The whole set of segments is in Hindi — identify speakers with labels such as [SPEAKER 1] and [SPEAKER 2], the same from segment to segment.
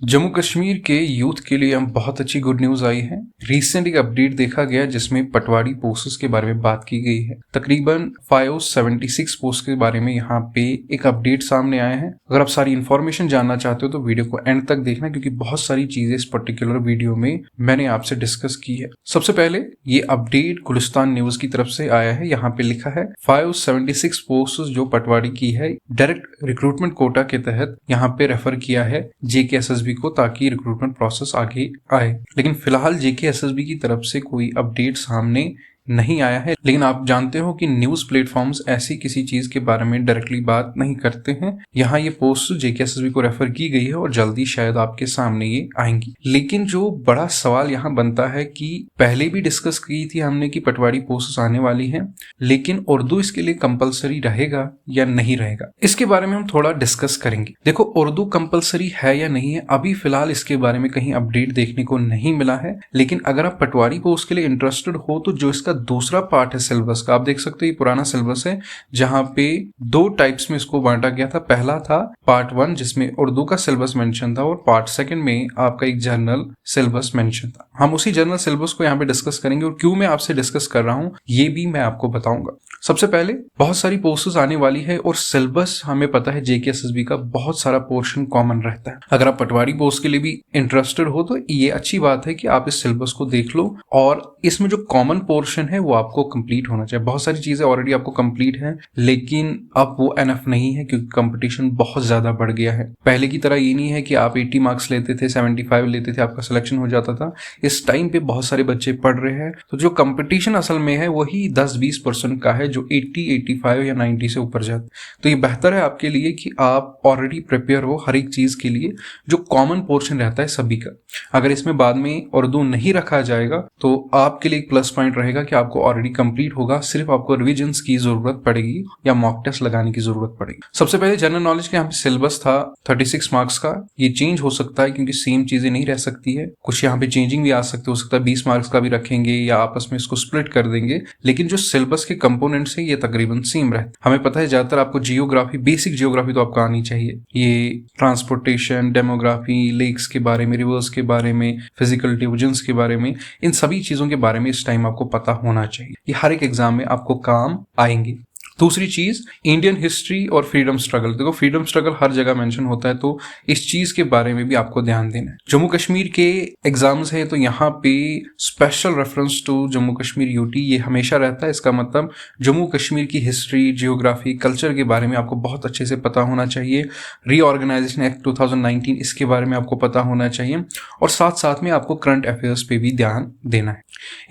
[SPEAKER 1] जम्मू कश्मीर के यूथ के लिए हम बहुत अच्छी गुड न्यूज आई है। रिसेंट एक अपडेट देखा गया जिसमें पटवारी पोस्ट्स के बारे में बात की गई है। तकरीबन 576 पोस्ट के बारे में यहाँ पे एक अपडेट सामने आया है। अगर आप सारी इन्फॉर्मेशन जानना चाहते हो तो वीडियो को एंड तक देखना, क्योंकि बहुत सारी चीजें इस पर्टिकुलर वीडियो में मैंने आपसे डिस्कस की है। सबसे पहले ये अपडेट गुलिस्तान न्यूज की तरफ से आया है। यहाँ पे लिखा है 576 पोस्ट जो पटवारी की है डायरेक्ट रिक्रूटमेंट कोटा के तहत यहाँ पे रेफर किया है JKSSB को, ताकि रिक्रूटमेंट प्रोसेस आगे आए। लेकिन फिलहाल JKSSB की तरफ से कोई अपडेट सामने नहीं आया है। लेकिन आप जानते हो कि न्यूज प्लेटफॉर्म्स ऐसी किसी चीज के बारे में डायरेक्टली बात नहीं करते हैं। यहाँ ये पोस्ट JKSSB को रेफर की गई है और जल्दी शायद आपके सामने ये आएंगी। लेकिन जो बड़ा सवाल यहाँ बनता है कि पहले भी डिस्कस की थी हमने कि पटवारी पोस्ट आने वाली है, लेकिन उर्दू इसके लिए कंपलसरी रहेगा या नहीं रहेगा, इसके बारे में हम थोड़ा डिस्कस करेंगे। देखो, उर्दू कंपलसरी है या नहीं है, अभी फिलहाल इसके बारे में कहीं अपडेट देखने को नहीं मिला है। लेकिन अगर आप पटवारी पोस्ट के लिए इंटरेस्टेड हो तो जो इसका दूसरा पार्ट है सिलेबस का, आप देख सकते हो ये पुराना सिलेबस है जहां पे 2 टाइप्स में इसको बांटा गया था। पहला था पार्ट 1 जिसमें उर्दू का सिलेबस मेंशन था, और पार्ट 2 में आपका एक जनरल सिलेबस मेंशन था। हम उसी जनरल सिलेबस को यहाँ पे डिस्कस करेंगे, और क्यों मैं आपसे डिस्कस कर रहा हूँ ये भी मैं आपको बताऊंगा। सबसे पहले बहुत सारी पोस्टेस आने वाली है और सिलेबस हमें पता है JKSSB का बहुत सारा पोर्शन कॉमन रहता है। अगर आप पटवारी पोस्ट के लिए भी इंटरेस्टेड हो तो ये अच्छी बात है कि आप इस सिलेबस को देख लो, और इसमें जो कॉमन पोर्शन है वो आपको कंप्लीट होना चाहिए। बहुत सारी चीजें ऑलरेडी आपको कंप्लीट है, लेकिन अब वो एनफ नहीं है क्योंकि कंपटीशन बहुत ज्यादा बढ़ गया है। पहले की तरह ये नहीं है कि आप 80 मार्क्स लेते थे, 75 लेते थे, आपका सिलेक्शन हो जाता था। इस टाइम पे बहुत सारे बच्चे पढ़ रहे हैं, तो जो कंपटीशन असल में है वही 10-20% का है, जो 80, 85 या 90 से ऊपर जाता। तो ये बेहतर है आपके लिए कि आप ऑलरेडी प्रिपेयर हो हर एक चीज के लिए जो कॉमन पोर्शन रहता है सभी का। अगर इसमें बाद में उर्दू नहीं रखा जाएगा तो आपके लिए एक प्लस पॉइंट रहेगा कि आपको ऑलरेडी कंप्लीट होगा, सिर्फ आपको रिविजन्स की जरूरत पड़ेगी या मॉक टेस्ट लगाने की जरूरत पड़ेगी। सबसे पहले जनरल नॉलेज के यहाँ पे सिलेबस था 36 मार्क्स का। ये चेंज हो सकता है क्योंकि सेम चीजें नहीं रह सकती है, कुछ यहाँ पे चेंजिंग भी आ सकते, हो सकता है 20 मार्क्स का भी रखेंगे या आपस में इसको स्प्लिट कर देंगे। लेकिन जो सिलेबस के कंपोनेंट्स है ये तकरीबन सेम रहते। हमें पता है ज्यादातर आपको जियोग्राफी, बेसिक जियोग्राफी तो आपको आनी चाहिए। ये ट्रांसपोर्टेशन, डेमोग्राफी, लेक्स के बारे में, रिवर्स के बारे में, फिजिकल डिविजन्स के बारे में, इन सभी चीजों के बारे में इस टाइम आपको पता होना चाहिए। ये हर एक एग्जाम में आपको काम आएंगे। दूसरी चीज, इंडियन हिस्ट्री और फ्रीडम स्ट्रगल। देखो, फ्रीडम स्ट्रगल हर जगह मेंशन होता है, तो इस चीज के बारे में भी आपको ध्यान देना है। जम्मू कश्मीर के एग्जाम्स है तो यहाँ पे special reference to Jammu Kashmir UT ये हमेशा रहता है। इसका मतलब जम्मू कश्मीर की हिस्ट्री, जियोग्राफी, कल्चर के बारे में आपको बहुत अच्छे से पता होना चाहिए। रीऑर्गेनाइजेशन एक्ट 2019 इसके बारे में आपको पता होना चाहिए, और साथ साथ में आपको करंट अफेयर्स पे भी ध्यान देना है।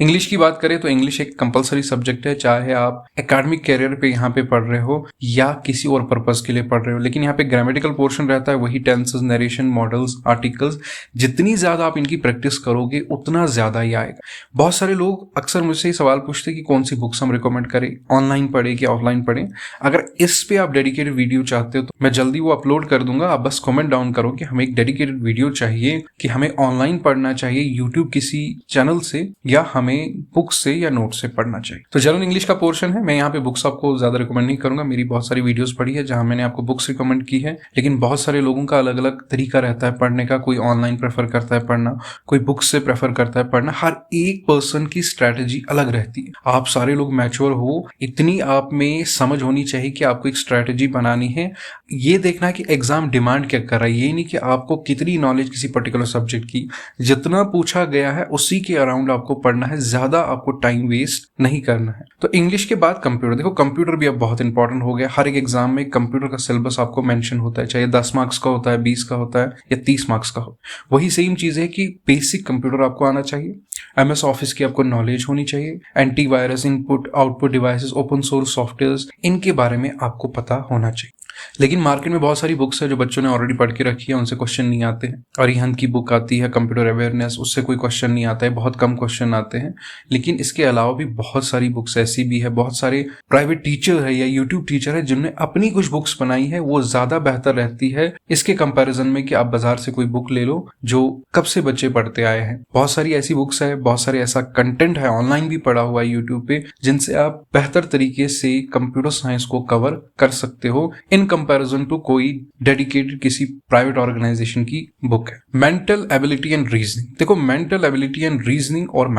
[SPEAKER 1] इंग्लिश की बात करें तो इंग्लिश एक कंपलसरी सब्जेक्ट है, चाहे आप एकेडमिक कैरियर पे यहाँ पे पढ़ रहे हो या किसी और पर्पस के लिए पढ़ रहे हो। लेकिन यहाँ पे ग्रामेटिकल पोर्शन रहता है, वही टेंसेस, नरेशन, मॉडल्स, आर्टिकल्स। जितनी ज्यादा आप इनकी प्रैक्टिस करोगे उतना ज्यादा ही आएगा। बहुत सारे लोग अक्सर मुझसे सवाल पूछते हैं कि कौन सी बुक्स हम रिकमेंड करें, ऑनलाइन पढ़े कि ऑफलाइन पढ़े। अगर इस पे आप डेडिकेटेड वीडियो चाहते हो तो मैं जल्दी वो अपलोड कर दूंगा। आप बस कमेंट डाउन करो कि हमें एक डेडिकेटेड वीडियो चाहिए, कि हमें ऑनलाइन पढ़ना चाहिए यूट्यूब किसी चैनल से, या हमें बुक से या नोट से पढ़ना चाहिए। तो जनरल इंग्लिश का पोर्शन है। मैं यहाँ पे बुक्स आपको ज्यादा रिकमेंड नहीं करूंगा, मेरी बहुत सारी वीडियोस पढ़ी है जहां मैंने आपको बुक्स रिकमेंड की है। लेकिन बहुत सारे लोगों का अलग अलग तरीका रहता है पढ़ने का। कोई ऑनलाइन प्रेफर करता है पढ़ना, कोई बुक से प्रेफर करता है पढ़ना। हर एक पर्सन की स्ट्रैटेजी अलग रहती है। आप सारे लोग मैच्योर हो, इतनी आप में समझ होनी चाहिए कि आपको एक स्ट्रैटेजी बनानी है। ये देखना है कि एग्जाम डिमांड क्या कर रहा है, ये नहीं कि आपको कितनी नॉलेज किसी पर्टिकुलर सब्जेक्ट की, जितना पूछा गया है उसी के अराउंड आपको पढ़ना है, ज्यादा आपको टाइम वेस्ट नहीं करना है। तो इंग्लिश के बाद कंप्यूटर। देखो, कंप्यूटर भी अब बहुत इंपॉर्टेंट हो गया। हर एक एग्जाम में कंप्यूटर का सिलेबस आपको मेंशन होता है, चाहे 10 मार्क्स का होता है, 20 का होता है या 30 मार्क्स का हो। वही सेम चीज है कि बेसिक कंप्यूटर आपको आना चाहिए, MS ऑफिस की आपको नॉलेज होनी चाहिए, antivirus, input output devices, open source softwares, इनके बारे में आपको पता होना चाहिए। लेकिन मार्केट में बहुत सारी बुक्स है जो बच्चों ने ऑलरेडी पढ़ के रखी है, उनसे क्वेश्चन नहीं आते हैं। अरिहंत की बुक आती है कंप्यूटर अवेयरनेस, उससे कोई क्वेश्चन नहीं आता है, बहुत कम क्वेश्चन आते हैं। लेकिन इसके अलावा भी बहुत सारी बुक्स ऐसी भी है, बहुत सारे प्राइवेट टीचर है या यूट्यूब टीचर है जिन्होंने अपनी कुछ बुक्स बनाई है, वो ज्यादा बेहतर रहती है इसके कंपैरिजन में कि आप बाजार से कोई बुक ले लो जो कब से बच्चे पढ़ते आए हैं। बहुत सारी ऐसी बुक्स है, बहुत सारे ऐसा कंटेंट है, ऑनलाइन भी पढ़ा हुआ है यूट्यूब पे, जिनसे आप बेहतर तरीके से कंप्यूटर साइंस को कवर कर सकते हो। इन कंपैरिजन टू कोई डेडिकेटेड किसी प्राइवेट ऑर्गेनाइजेशन की बुक है। मेंटल एबिलिटी एंड रीजनिंग, देखो मेंटल एबिलिटी एंड रीजनिंग और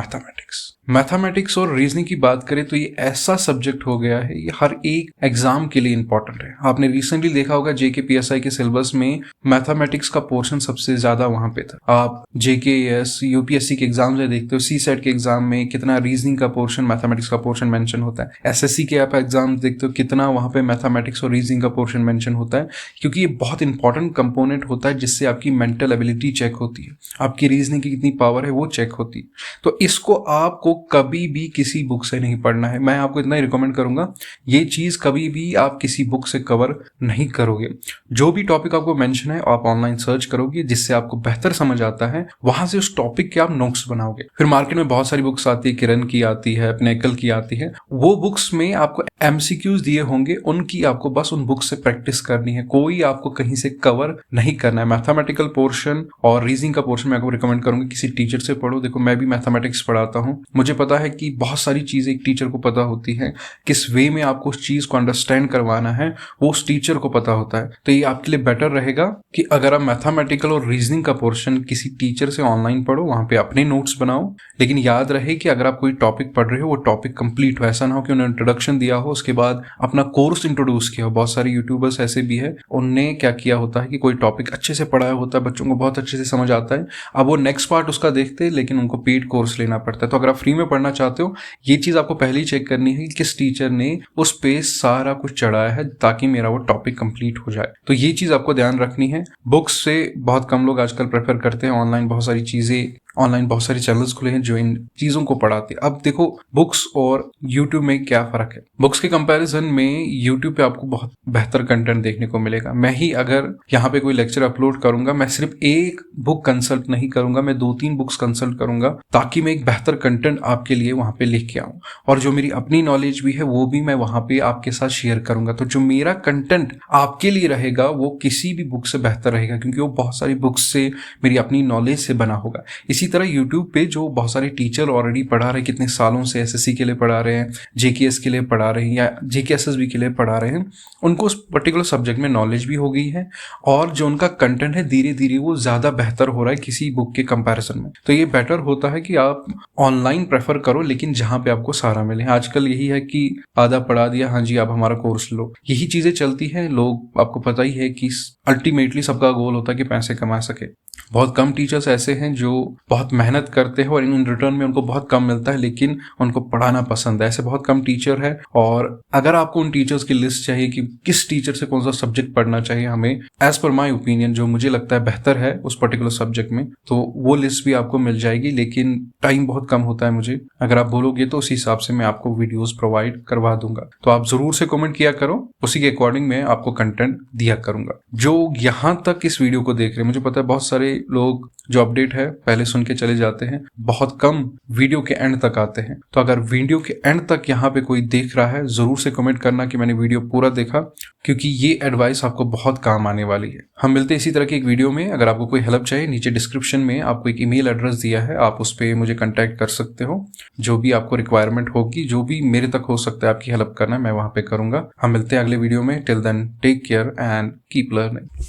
[SPEAKER 1] मैथमेटिक्स और रीजनिंग की बात करें तो ये ऐसा सब्जेक्ट हो गया है, ये हर एक एग्जाम के लिए इंपॉर्टेंट है। आपने रिसेंटली देखा होगा जेके पीएसआई के सिलेबस में मैथमेटिक्स का पोर्शन सबसे ज्यादा वहां पे था। आप जेकेएस यूपीएससी के एग्जाम से देखते हो, सीसेट के एग्जाम में कितना रीजनिंग का पोर्शन, मैथमेटिक्स का पोर्शन मेंशन होता है। एसएससी के आप एग्जाम देखते हो कितना वहां पे मैथमेटिक्स और रीजनिंग का पोर्शन मेंशन होता है, क्योंकि ये बहुत इंपॉर्टेंट कंपोनेंट होता है जिससे आपकी मेंटल एबिलिटी चेक होती है, आपकी रीजनिंग की कितनी पावर है वो चेक होती है। तो इसको आपको कभी भी किसी बुक से नहीं पढ़ना है। मैं आपको इतना ही रिकमेंड करूंगा, ये चीज कभी भी आप किसी बुक से कवर नहीं करोगे। जो भी टॉपिक आपको मेंशन है आप ऑनलाइन सर्च करोगे, जिससे आपको बेहतर समझ आता है, वहां से उस टॉपिक के आप नोट्स बनाओगे। फिर मार्केट में बहुत सारी बुक्स आती है, किरण की आती है, पिनेकल की आती है, वो बुक्स में आपको एमसीक्यूज दिए होंगे, उनकी आपको बस उन बुक्स से प्रैक्टिस करनी है, कोई आपको कहीं से कवर नहीं करना है। मैथमेटिकल पोर्शन और रीजनिंग का पोर्शन मैं आपको रिकमेंड करूंगा किसी टीचर से पढ़ो। देखो मैं भी मैथमेटिक्स पढ़ाता हूं, मुझे पता है कि बहुत सारी चीजें एक टीचर को पता होती है, किस वे में आपको उस चीज को अंडरस्टैंड करवाना है वो उस टीचर को पता होता है। तो ये आपके लिए बेटर रहेगा कि अगर आप मैथमेटिकल और रीजनिंग का पोर्शन किसी टीचर से ऑनलाइन पढ़ो, वहां पे अपने नोट्स बनाओ, लेकिन याद रहे कि अगर आप कोई टॉपिक पढ़ रहे हो वो टॉपिक कंप्लीट हो। ऐसा ना हो कि उन्होंने इंट्रोडक्शन दिया हो उसके बाद अपना कोर्स इंट्रोड्यूस किया हो। बहुत सारे यूट्यूबर्स ऐसे भी है, उनने क्या किया होता है कि कोई टॉपिक अच्छे से पढ़ाया होता है, बच्चों को बहुत अच्छे से समझ आता है, अब वो नेक्स्ट पार्ट उसका देखते हैं, लेकिन उनको पेड कोर्स लेना पड़ता है। तो अगर आप फ्री में पढ़ना चाहते हो, ये चीज आपको पहले ही चेक करनी है कि किस टीचर ने उस पे सारा कुछ चढ़ाया है, ताकि मेरा वो टॉपिक कंप्लीट हो जाए। तो ये चीज आपको ध्यान रखनी है। बुक्स से बहुत कम लोग आजकल प्रेफर करते हैं, ऑनलाइन बहुत सारी चीजें, ऑनलाइन बहुत सारे चैनल्स खुले हैं जो इन चीजों को पढ़ाते हैं। अब देखो बुक्स और यूट्यूब में क्या फर्क है। बुक्स के कंपैरिजन में यूट्यूब पे आपको बहुत बेहतर कंटेंट देखने को मिलेगा। मैं ही अगर यहाँ पे कोई लेक्चर अपलोड करूंगा, मैं सिर्फ एक बुक कंसल्ट नहीं करूंगा, मैं 2-3 बुक्स कंसल्ट करूंगा, ताकि मैं एक बेहतर कंटेंट आपके लिए वहां पे लेके आऊं। और जो मेरी अपनी नॉलेज भी है वो भी मैं वहां पे आपके साथ शेयर करूंगा। तो जो मेरा कंटेंट आपके लिए रहेगा वो किसी भी बुक से बेहतर रहेगा, क्योंकि वो बहुत सारी बुक्स से, मेरी अपनी नॉलेज से बना होगा। इसी तरह यूट्यूब पे जो बहुत सारे टीचर ऑलरेडी पढ़ा रहे, कितने सालों से एसएससी के लिए पढ़ा रहे हैं, जेकेएस के लिए पढ़ा रहे हैं या जेकेएसएसबी के लिए पढ़ा रहे हैं, उनको उस पर्टिकुलर सब्जेक्ट में नॉलेज भी हो गई है, और जो उनका कंटेंट है धीरे धीरे वो ज्यादा बेहतर हो रहा है किसी बुक के कंपैरिजन में। तो ये बेटर होता है कि आप ऑनलाइन प्रेफर करो, लेकिन जहां पे आपको सारा मिले। आजकल यही है कि आधा पढ़ा दिया, हाँ जी आप हमारा कोर्स लो, यही चीजें चलती है। लोग, आपको पता ही है कि अल्टीमेटली सबका गोल होता है कि पैसे कमा सके। बहुत कम टीचर्स ऐसे हैं जो बहुत मेहनत करते हैं और इन रिटर्न में उनको बहुत कम मिलता है, लेकिन उनको पढ़ाना पसंद है। ऐसे बहुत कम टीचर है। और अगर आपको उन टीचर्स की लिस्ट चाहिए कि किस टीचर से कौन सा सब्जेक्ट पढ़ना चाहिए हमें, एज पर माई ओपिनियन जो मुझे लगता है बेहतर है उस पर्टिकुलर सब्जेक्ट में, तो वो लिस्ट भी आपको मिल जाएगी। लेकिन टाइम बहुत कम होता है मुझे, अगर आप बोलोगे तो उस हिसाब से मैं आपको वीडियोस प्रोवाइड करवा दूंगा। तो आप जरूर से कमेंट किया करो, उसी के अकॉर्डिंग मैं आपको कंटेंट दिया करूंगा। जो यहाँ तक इस वीडियो को देख रहे हैं, मुझे पता है बहुत सारे लोग जो अपडेट है पहले सुन के चले जाते हैं, बहुत कम वीडियो के एंड तक आते हैं। तो अगर वीडियो के एंड तक यहाँ पे कोई देख रहा है, जरूर से कमेंट करना कि मैंने वीडियो पूरा देखा, क्योंकि ये एडवाइस आपको बहुत काम आने वाली है। हम मिलते हैं इसी तरह की एक वीडियो में। अगर आपको कोई हेल्प चाहिए, नीचे डिस्क्रिप्शन में आपको एक ईमेल एड्रेस दिया है, आप उस पर मुझे कंटेक्ट कर सकते हो। जो भी आपको रिक्वायरमेंट होगी, जो भी मेरे तक हो सकता है आपकी हेल्प करना, मैं वहां पे करूंगा। हम मिलते हैं अगले वीडियो में। Till then take care and keep learning.